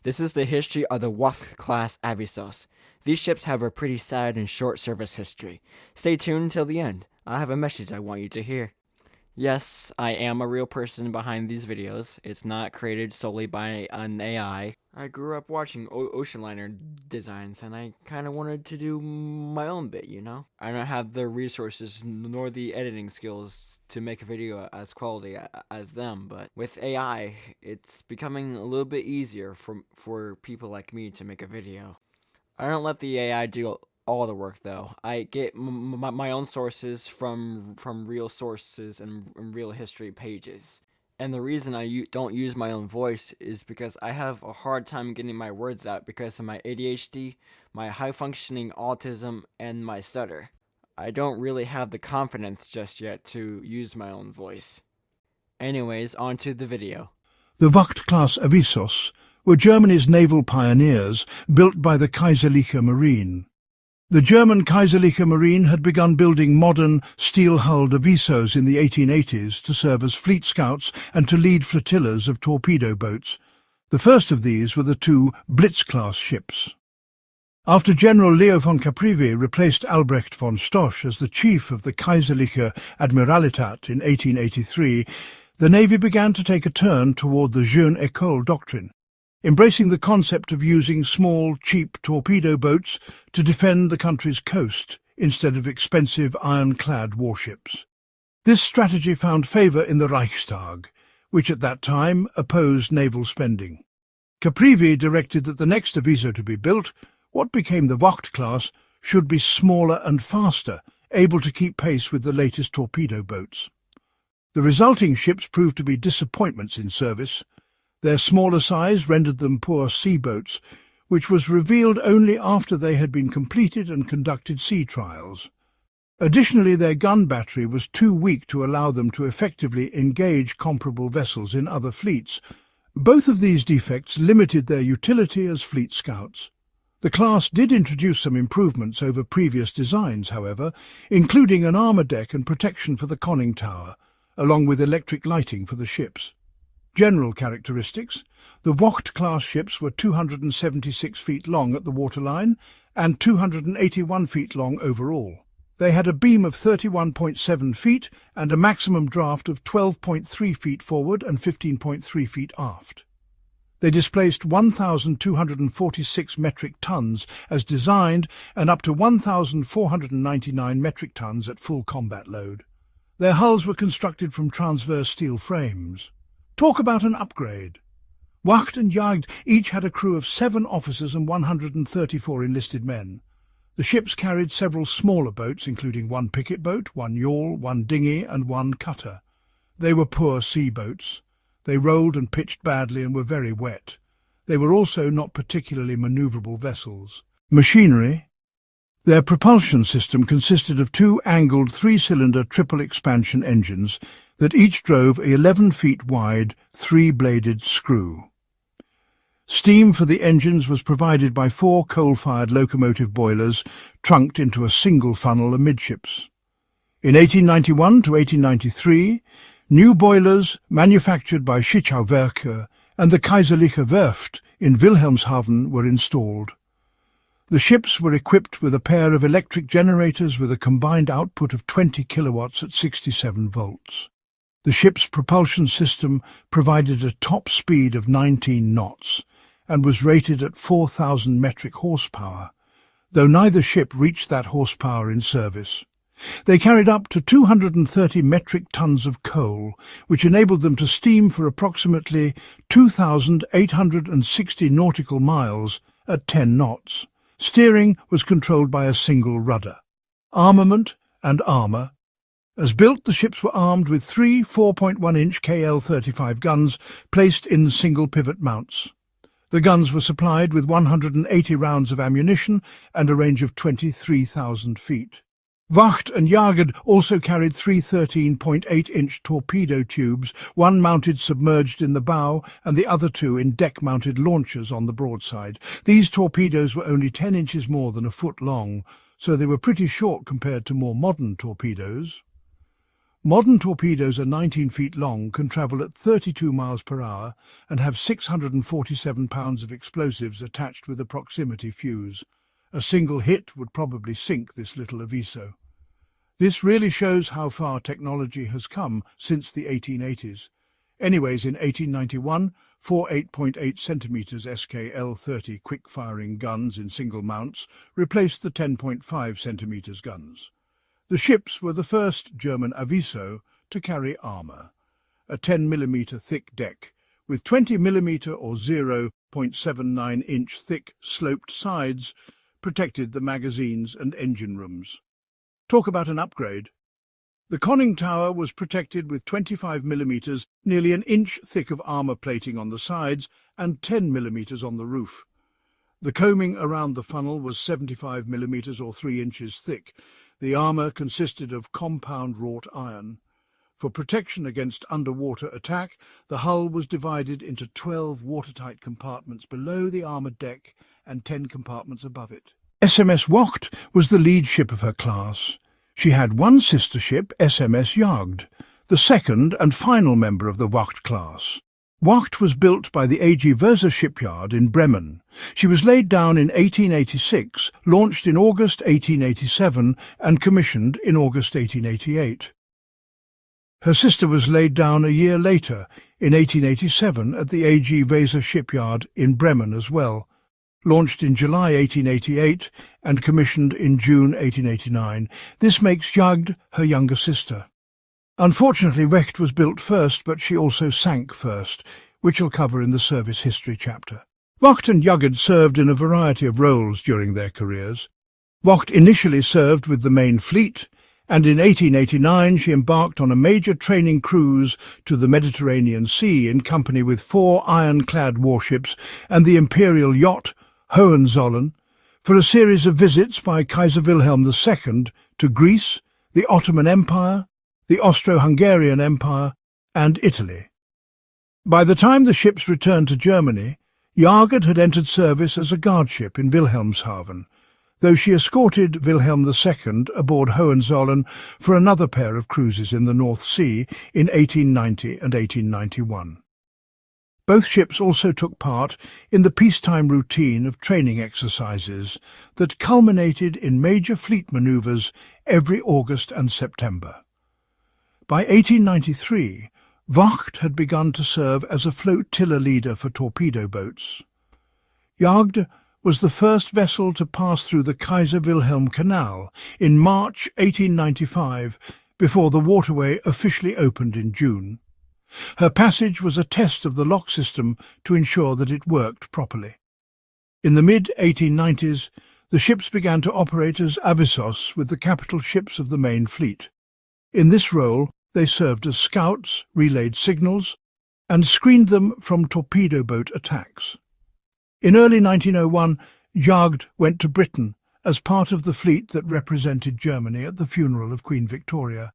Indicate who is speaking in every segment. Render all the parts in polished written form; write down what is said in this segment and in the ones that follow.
Speaker 1: This is the history of the Wacht-Class Avisos. These ships have a pretty sad and short service history. Stay tuned till the end. I have a message I want you to hear. Yes, I am a real person behind these videos. It's not created solely by an AI. I grew up watching ocean liner designs and I kind of wanted to do my own bit, you know? I don't have the resources nor the editing skills to make a video as quality as them, but with AI, it's becoming a little bit easier for people like me to make a video. I don't let the AI do all the work though. I get my own sources from real sources and real history pages. And the reason I don't use my own voice is because I have a hard time getting my words out because of my ADHD, my high functioning autism, and my stutter. I don't really have the confidence just yet to use my own voice. Anyways, on to the video.
Speaker 2: The Wacht-Class Avisos were Germany's naval pioneers built by the Kaiserliche Marine. The German Kaiserliche Marine had begun building modern, steel-hulled Avisos in the 1880s to serve as fleet scouts and to lead flotillas of torpedo boats. The first of these were the two Blitz-class ships. After General Leo von Caprivi replaced Albrecht von Stosch as the chief of the Kaiserliche Admiralität in 1883, the Navy began to take a turn toward the Jeune École doctrine, embracing the concept of using small, cheap torpedo boats to defend the country's coast instead of expensive ironclad warships. This strategy found favour in the Reichstag, which at that time opposed naval spending. Caprivi directed that the next Aviso to be built, what became the Wacht-class, should be smaller and faster, able to keep pace with the latest torpedo boats. The resulting ships proved to be disappointments in service. Their smaller size rendered them poor sea boats, which was revealed only after they had been completed and conducted sea trials. Additionally, their gun battery was too weak to allow them to effectively engage comparable vessels in other fleets. Both of these defects limited their utility as fleet scouts. The class did introduce some improvements over previous designs, however, including an armour deck and protection for the conning tower, along with electric lighting for the ships. General characteristics: the Wacht-class ships were 276 feet long at the waterline and 281 feet long overall. They had a beam of 31.7 feet and a maximum draft of 12.3 feet forward and 15.3 feet aft. They displaced 1,246 metric tons as designed and up to 1,499 metric tons at full combat load. Their hulls were constructed from transverse steel frames. Talk about an upgrade. Wacht and Jagd each had a crew of 7 officers and 134 enlisted men. The ships carried several smaller boats, including 1 picket boat, 1 yawl, 1 dinghy and 1 cutter. They were poor sea boats. They rolled and pitched badly and were very wet. They were also not particularly manoeuvrable vessels. Machinery. Their propulsion system consisted of 2 angled 3-cylinder triple-expansion engines that each drove a 11 feet wide, 3-bladed screw. Steam for the engines was provided by 4 coal-fired locomotive boilers trunked into a single funnel amidships. In 1891 to 1893, new boilers manufactured by Schichau-Werke and the Kaiserliche Werft in Wilhelmshaven were installed. The ships were equipped with a pair of electric generators with a combined output of 20 kilowatts at 67 volts. The ship's propulsion system provided a top speed of 19 knots and was rated at 4,000 metric horsepower, though neither ship reached that horsepower in service. They carried up to 230 metric tons of coal, which enabled them to steam for approximately 2,860 nautical miles at 10 knots. Steering was controlled by a single rudder. Armament and armour. As built, the ships were armed with 3 4.1-inch KL-35 guns placed in single pivot mounts. The guns were supplied with 180 rounds of ammunition and a range of 23,000 feet. Wacht and Jagd also carried 3 13.8-inch torpedo tubes, one mounted submerged in the bow and the other 2 in deck-mounted launchers on the broadside. These torpedoes were only 10 inches more than a foot long, so they were pretty short compared to more modern torpedoes. Modern torpedoes are 19 feet long, can travel at 32 miles per hour, and have 647 pounds of explosives attached with a proximity fuse. A single hit would probably sink this little Aviso. This really shows how far technology has come since the 1880s. Anyways, in 1891, four 8.8 centimeters SKL-30 quick-firing guns in single mounts replaced the 10.5 centimeters guns. The ships were the first German Aviso to carry armour. A 10mm thick deck with 20mm or 0.79-inch thick sloped sides protected the magazines and engine rooms. Talk about an upgrade. The conning tower was protected with 25mm, nearly an inch thick of armour plating on the sides, and 10mm on the roof. The coaming around the funnel was 75mm or 3 inches thick. The armour consisted of compound wrought iron. For protection against underwater attack, the hull was divided into 12 watertight compartments below the armoured deck and 10 compartments above it. SMS Wacht was the lead ship of her class. She had one sister ship, SMS Jagd, the second and final member of the Wacht class. Wacht was built by the AG Versa shipyard in Bremen. She was laid down in 1886, launched in August 1887 and commissioned in August 1888. Her sister was laid down a year later, in 1887, at the AG Versa shipyard in Bremen as well, launched in July 1888 and commissioned in June 1889. This makes Jagd her younger sister. Unfortunately, Wacht was built first, but she also sank first, which I'll cover in the service history chapter. Wacht and Jagd served in a variety of roles during their careers. Wacht initially served with the main fleet, and in 1889 she embarked on a major training cruise to the Mediterranean Sea in company with 4 ironclad warships and the imperial yacht Hohenzollern for a series of visits by Kaiser Wilhelm II to Greece, the Ottoman Empire, the Austro-Hungarian Empire, and Italy. By the time the ships returned to Germany, Jagd had entered service as a guardship in Wilhelmshaven, though she escorted Wilhelm II aboard Hohenzollern for another pair of cruises in the North Sea in 1890 and 1891. Both ships also took part in the peacetime routine of training exercises that culminated in major fleet manoeuvres every August and September. By 1893, Wacht had begun to serve as a flotilla leader for torpedo boats. Jagd was the first vessel to pass through the Kaiser Wilhelm Canal in March 1895, before the waterway officially opened in June. Her passage was a test of the lock system to ensure that it worked properly. In the mid-1890s, the ships began to operate as Avisos with the capital ships of the main fleet. In this role, they served as scouts, relayed signals, and screened them from torpedo boat attacks. In early 1901, Jagd went to Britain as part of the fleet that represented Germany at the funeral of Queen Victoria.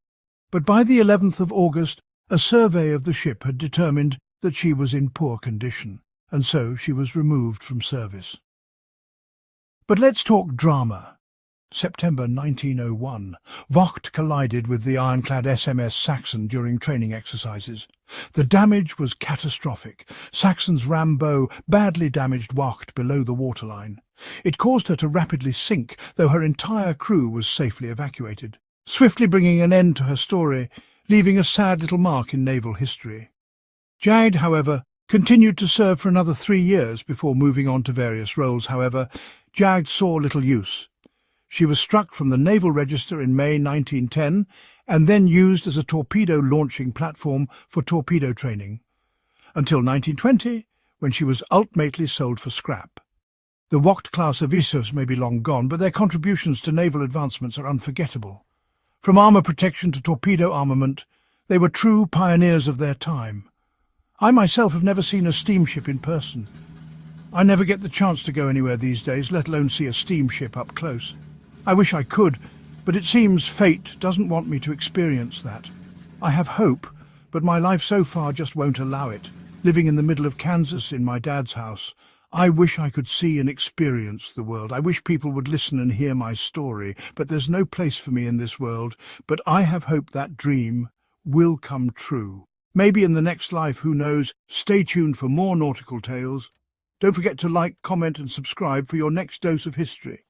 Speaker 2: But by the 11th of August, a survey of the ship had determined that she was in poor condition, and so she was removed from service. But let's talk drama. September 1901, Wacht collided with the ironclad SMS Saxon during training exercises. The damage was catastrophic. Saxon's Rambo badly damaged Wacht below the waterline. It caused her to rapidly sink, though her entire crew was safely evacuated, swiftly bringing an end to her story, leaving a sad little mark in naval history. Jagd, however, continued to serve for another 3 years before moving on to various roles. However, Jagd saw little use. She was struck from the Naval Register in May 1910 and then used as a torpedo launching platform for torpedo training, until 1920, when she was ultimately sold for scrap. The Wacht-Class Avisos may be long gone, but their contributions to naval advancements are unforgettable. From armour protection to torpedo armament, they were true pioneers of their time. I myself have never seen a steamship in person. I never get the chance to go anywhere these days, let alone see a steamship up close. I wish I could, but it seems fate doesn't want me to experience that. I have hope, but my life so far just won't allow it. Living in the middle of Kansas in my dad's house, I wish I could see and experience the world. I wish people would listen and hear my story, but there's no place for me in this world. But I have hope that dream will come true. Maybe in the next life, who knows? Stay tuned for more nautical tales. Don't forget to like, comment and subscribe for your next dose of history.